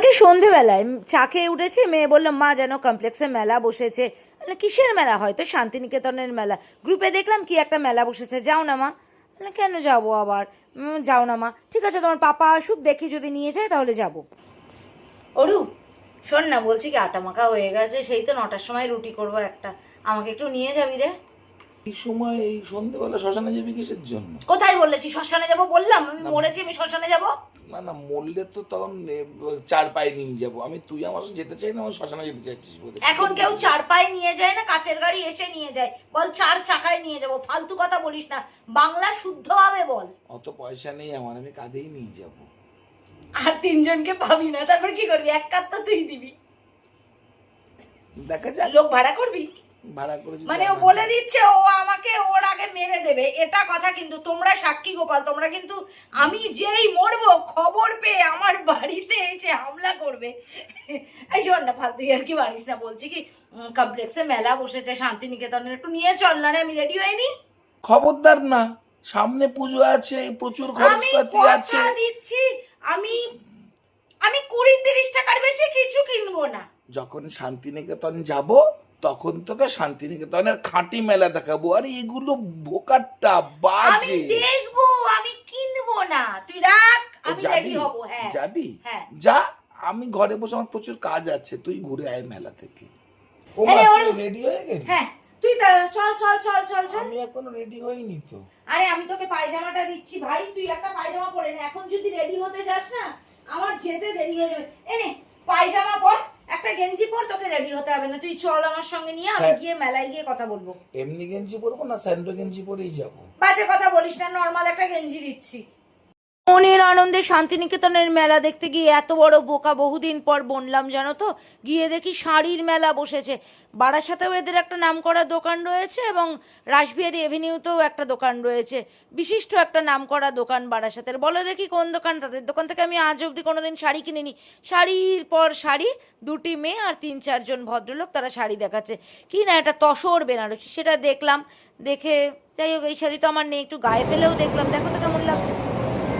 কালকে সন্ধেবেলায় চা খেয়ে উঠেছি, মেয়ে বললাম মা যেন কমপ্লেক্সে মেলা বসেছে। কিসের মেলা? হয়তো শান্তিনিকেতনের মেলা। গ্রুপে দেখলাম কি একটা মেলা বসেছে, যাও না মা। কেন যাবো আবার? যাও না মা। ঠিক আছে, তোমার পাপা আসুক, দেখি যদি নিয়ে যায় তাহলে যাব। অরু শোন না, বলছি কি আটা মাখা হয়ে গেছে, সেই তো 9টার সময় রুটি করবো একটা, আমাকে একটু নিয়ে যাবি রে? এই সময় এই সন্ধ্যেবেলা শ্মশানে যাবি কিসের জন্য? কোথায় বলেছি শ্মশানে যাবো? বললাম আমি মরেছি, আমি শ্মশানে যাবো? না না, মরলে তো তখন চার পায়ে নিয়ে যাবো আমি। তুই আমার সাথে যেতে চাই না, আমার শ্মশানে যেতে চাইছিস বলে। এখন কেউ 4 পায়ে নিয়ে যায় না, কাছের গাড়ি এসে নিয়ে যায়। বল 4 চাকায় নিয়ে যাবো, ফালতু কথা বলিস না, বাংলা শুদ্ধভাবে বল। অত পয়সা নেই আমার, আমি কাঁধেই নিয়ে যাব। আর 3 জনকে পাবি না, তারপর কি করবি? এক কাত তো তুই দিবি, দেখা যাক। লোক ভাড়া করবি? ভাড়া করে মানে ও বলে দিচ্ছে ও আমাকে ওর আগে মেরে দেবে, এটা কথা। কিন্তু তোমরা সাক্ষী গোপাল, তোমরা কিন্তু আমি যেই মরবো খবর পেয়ে আমার বাড়িতে এসে হামলা করবে। এই শোন না, ফালতু আর কি বাড়িস না। বলছি কি কমপ্লেক্সে মেলা বসেছে শান্তিনিকেতনের, একটু নিয়ে চল না রে, আমি রেডি হইনি। খবরদার না, সামনে পুজো আছে, প্রচুর খরচপাতি আছে। আমি দিচ্ছি, আমি 20-30 টাকার বেশি কিছু কিনবো না। যখন শান্তিনিকেতন যাব তখন তোকে শান্তিনিকেতনের খাঁটি মেলা দেখাবো। আর এগুলো বোকারটা বাজে। আমি দেখবো, আমি কিনবো না। তুই রাখ, আমি রেডি হব। হ্যাঁ যাবি? হ্যাঁ যা, আমি ঘরে বসে, আমার প্রচুর কাজ আছে, তুই ঘুরে আয় মেলা থেকে। ও আরে মা, ওর রেডি হয়ে গেলি? হ্যাঁ তুই চল চল চল চল চল। আমি এখনো রেডি হইনি তো। আরে আমি তোকে পায়জামাটা দিচ্ছি ভাই, তুই একটা পায়জামা পরে নে। এখন যদি রেডি হতে যাস না, আমার যেতে দেরি হয়ে যাবে। এনে পায়জামা পর, একটা গেঞ্জি পর, তোকে রেডি হতে হবে না। তুই চল আমার সঙ্গে নিয়ে, আমি গিয়ে মেলায় গিয়ে কথা বলবো। এমনি গেঞ্জি পরবো না, স্যান্ডো গেঞ্জি পরেই যাবো? বাজে কথা বলিস না, নর্মাল একটা গেঞ্জি দিচ্ছি। মনের আনন্দে শান্তিনিকেতনের মেলা দেখতে গিয়ে এত বড় বোকা বহুদিন পর বনলাম, জানো তো। গিয়ে দেখি শাড়ির মেলা বসেছে। বারাসাতেও এদের একটা নামকরা দোকান রয়েছে, এবং রাসবিহারী এভিনিউতেও একটা দোকান রয়েছে, বিশিষ্ট একটা নামকরা দোকান বারাসাতের। বলো দেখি কোন দোকান? তাদের দোকান থেকে আমি আজ অবধি কোনোদিন শাড়ি কিনিনি। শাড়ির পর শাড়ি, 2টি মেয়ে আর 3-4 জন ভদ্রলোক, তারা শাড়ি দেখাচ্ছে। কি না একটা তসর বেনারসি, সেটা দেখলাম। দেখে যাই হোক, এই শাড়ি তো আমার নেই, একটু গায়ে ফেলেও দেখলাম। দেখো তো কেমন লাগছে।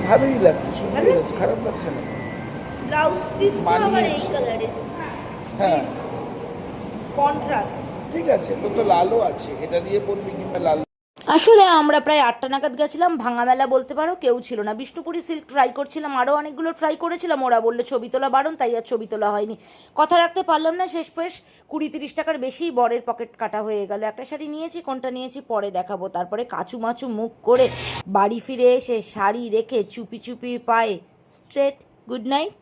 ভালোই লাগছে, সুন্দর লাগছে, খারাপ লাগছে না। ব্লাউজ পিসটা আবার এই কালারের, হ্যাঁ কন্ট্রাস্ট। ঠিক আছে, তো তো লালও আছে, এটা দিয়ে পরবি কিংবা লাল। আসলে আমরা প্রায় 8টা নাগাদ গেছিলাম, ভাঙা মেলা বলতে পারো, কেউ ছিল না। বিষ্ণুপুরি সিল্ক ট্রাই করছিলাম, আরও অনেকগুলো ট্রাই করেছিলাম। ওরা বললে ছবি তোলা বারণ, তাই আর ছবি তোলা হয়নি। কথা রাখতে পারলাম না, শেষ 20-30 টাকার বেশি বরের পকেট কাটা হয়ে গেল। একটা শাড়ি নিয়েছি, কোনটা নিয়েছি পরে দেখাবো। তারপরে কাচু মাচু মুখ করে বাড়ি ফিরে এসে শাড়ি রেখে চুপি চুপি পায়ে স্ট্রেট গুড নাইট।